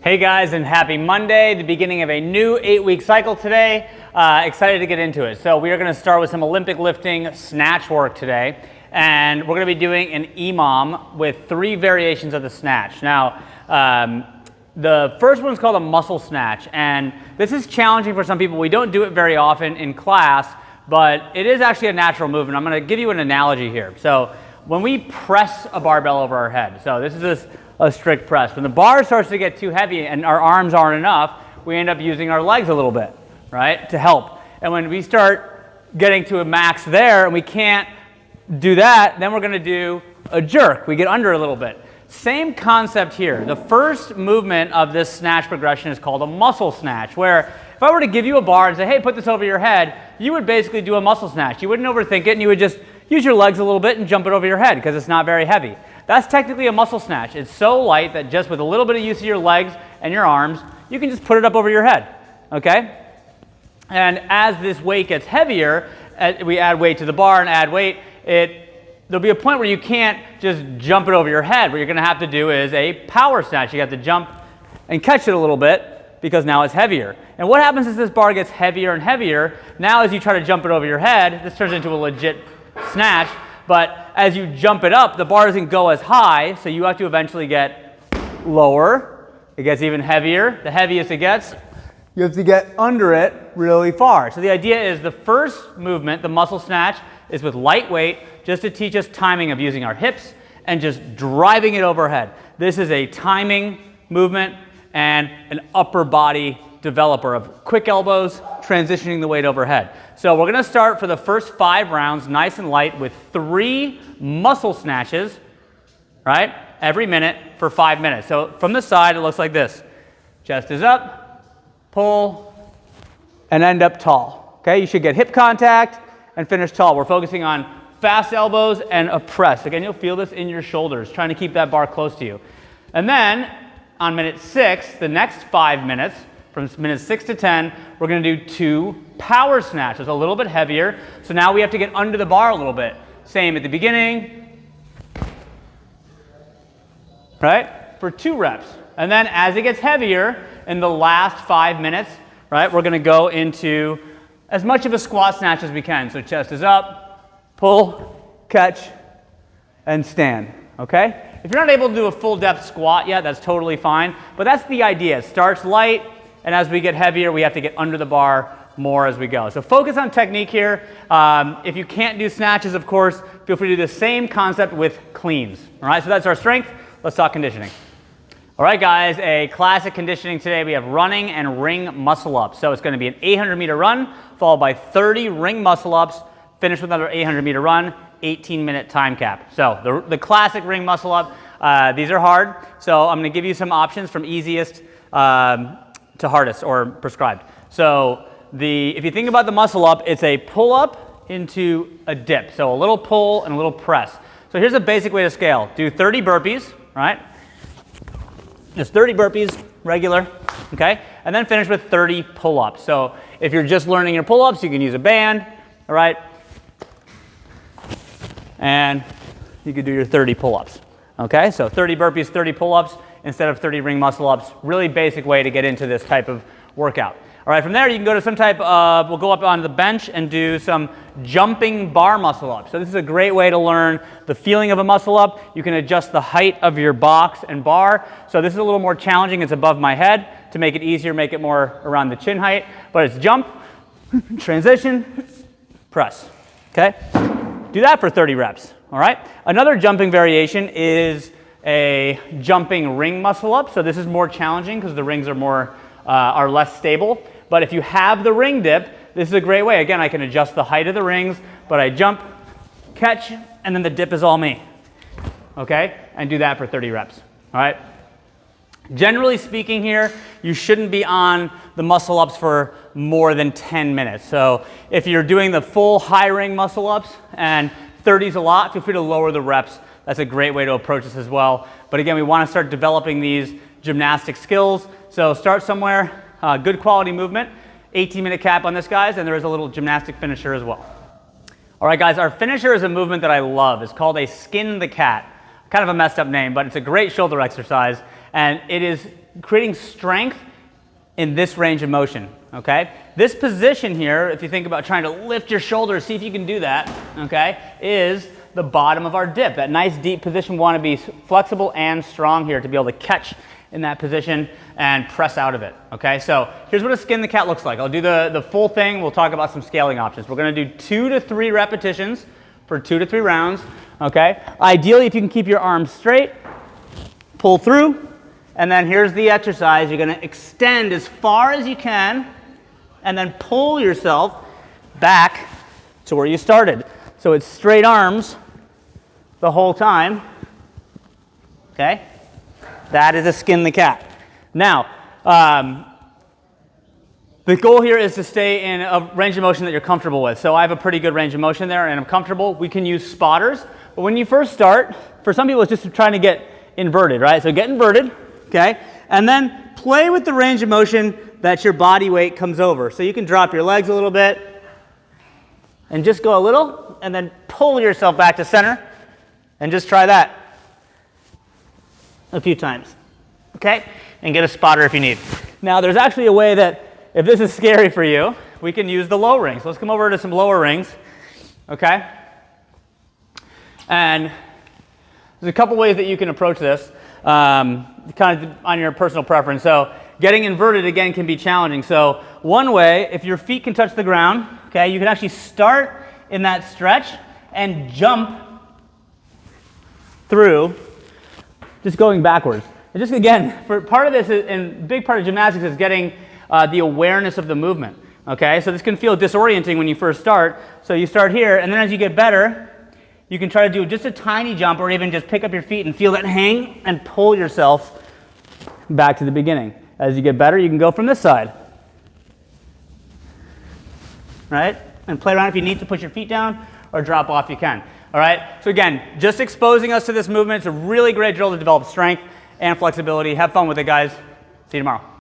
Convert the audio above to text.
Hey guys, and happy Monday, the beginning of a new 8-week cycle today. Excited to get into it. So we are going to start with some Olympic lifting snatch work today, and we're going to be doing an EMOM with 3 variations of the snatch. Now, the first one is called a muscle snatch, and this is challenging for some people. We don't do it very often in class, but it is actually a natural movement. I'm going to give you an analogy here. So when we press a barbell over our head, so this is a strict press. When the bar starts to get too heavy and our arms aren't enough, we end up using our legs a little bit, right, to help. And when we start getting to a max there and we can't do that, then we're going to do a jerk. We get under a little bit. Same concept here. The first movement of this snatch progression is called a muscle snatch, where if I were to give you a bar and say, hey, put this over your head, you would basically do a muscle snatch. You wouldn't overthink it, and you would just use your legs a little bit and jump it over your head because it's not very heavy. That's technically a muscle snatch. It's so light that just with a little bit of use of your legs and your arms, you can just put it up over your head, okay? And as this weight gets heavier, we add weight to the bar and add weight, there'll be a point where you can't just jump it over your head. What you're going to have to do is a power snatch. You have to jump and catch it a little bit because now it's heavier. And what happens is this bar gets heavier and heavier. Now as you try to jump it over your head, this turns into a legit snatch. But as you jump it up, the bar doesn't go as high, so you have to eventually get lower. It gets even heavier. The heaviest it gets, you have to get under it really far. So the idea is the first movement, the muscle snatch, is with light weight, just to teach us timing of using our hips and just driving it overhead. This is a timing movement and an upper body developer of quick elbows, transitioning the weight overhead. So we're going to start for the first 5 rounds nice and light with 3 muscle snatches, right, every minute for 5 minutes. So from the side, it looks like this. Chest is up, pull, and end up tall. Okay, you should get hip contact and finish tall. We're focusing on fast elbows and a press. Again, you'll feel this in your shoulders, trying to keep that bar close to you. And then on minute 6, the next 5 minutes, from minutes 6 to 10, we're going to do 2 power snatches, a little bit heavier. So now we have to get under the bar a little bit. Same at the beginning, right, for 2 reps. And then as it gets heavier in the last 5 minutes, right, we're going to go into as much of a squat snatch as we can. So chest is up, pull, catch, and stand, okay? If you're not able to do a full depth squat yet, that's totally fine. But that's the idea. It starts light, and as we get heavier, we have to get under the bar more as we go. So focus on technique here. If you can't do snatches, of course, feel free to do the same concept with cleans. All right, so that's our strength. Let's talk conditioning. All right, guys, a classic conditioning today. We have running and ring muscle ups. So it's going to be an 800-meter run, followed by 30 ring muscle ups, finish with another 800-meter run, 18-minute time cap. So the classic ring muscle up, these are hard. So I'm going to give you some options from easiest to hardest or prescribed. So if you think about the muscle up, it's a pull up into a dip. So a little pull and a little press. So here's a basic way to scale. Do 30 burpees, right? Just 30 burpees, regular, okay? And then finish with 30 pull-ups. So if you're just learning your pull-ups, you can use a band, all right? And you could do your 30 pull-ups, okay? So 30 burpees, 30 pull-ups instead of 30 ring muscle-ups. Really basic way to get into this type of workout. All right, from there you can go to some type of, we'll go up on the bench and do some jumping bar muscle-ups. So this is a great way to learn the feeling of a muscle-up. You can adjust the height of your box and bar. So this is a little more challenging. It's above my head. To make it easier, make it more around the chin height. But it's jump, transition, press, okay? Do that for 30 reps, all right? Another jumping variation is a jumping ring muscle-up. So this is more challenging because the rings are less stable. But if you have the ring dip, this is a great way. Again, I can adjust the height of the rings, but I jump, catch, and then the dip is all me, okay? And do that for 30 reps, all right? Generally speaking here, you shouldn't be on the muscle ups for more than 10 minutes. So if you're doing the full high ring muscle ups and 30's a lot, feel free to lower the reps. That's a great way to approach this as well. But again, we want to start developing these gymnastic skills. So start somewhere, good quality movement, 18-minute cap on this, guys, and there is a little gymnastic finisher as well. All right, guys, our finisher is a movement that I love. It's called a skin the cat. Kind of a messed up name, but it's a great shoulder exercise. And it is creating strength in this range of motion, okay? This position here, if you think about trying to lift your shoulders, see if you can do that, okay, is the bottom of our dip. That nice deep position. We want to be flexible and strong here to be able to catch in that position and press out of it, okay? So here's what a skin the cat looks like. I'll do the full thing. We'll talk about some scaling options. We're going to do 2 to 3 repetitions for 2 to 3 rounds, okay? Ideally, if you can keep your arms straight, pull through, and then here's the exercise. You're going to extend as far as you can and then pull yourself back to where you started. So it's straight arms the whole time, okay? That is a skin the cat. Now, the goal here is to stay in a range of motion that you're comfortable with. So I have a pretty good range of motion there and I'm comfortable. We can use spotters, but when you first start, for some people it's just trying to get inverted, right? So get inverted, okay? And then play with the range of motion that your body weight comes over. So you can drop your legs a little bit and just go a little and then pull yourself back to center and just try that a few times, okay? And get a spotter if you need. Now there's actually a way that if this is scary for you, we can use the low rings. Let's come over to some lower rings, okay? And there's a couple ways that you can approach this, kind of on your personal preference. So getting inverted, again, can be challenging. So one way, if your feet can touch the ground, okay, you can actually start in that stretch and jump through, just going backwards. And just again, for part of this, and big part of gymnastics is getting the awareness of the movement, okay? So this can feel disorienting when you first start. So you start here, and then as you get better, you can try to do just a tiny jump or even just pick up your feet and feel that hang and pull yourself back to the beginning. As you get better, you can go from this side, right? And play around. If you need to push your feet down or drop off, you can. All right? So again, just exposing us to this movement. It's a really great drill to develop strength and flexibility. Have fun with it, guys. See you tomorrow.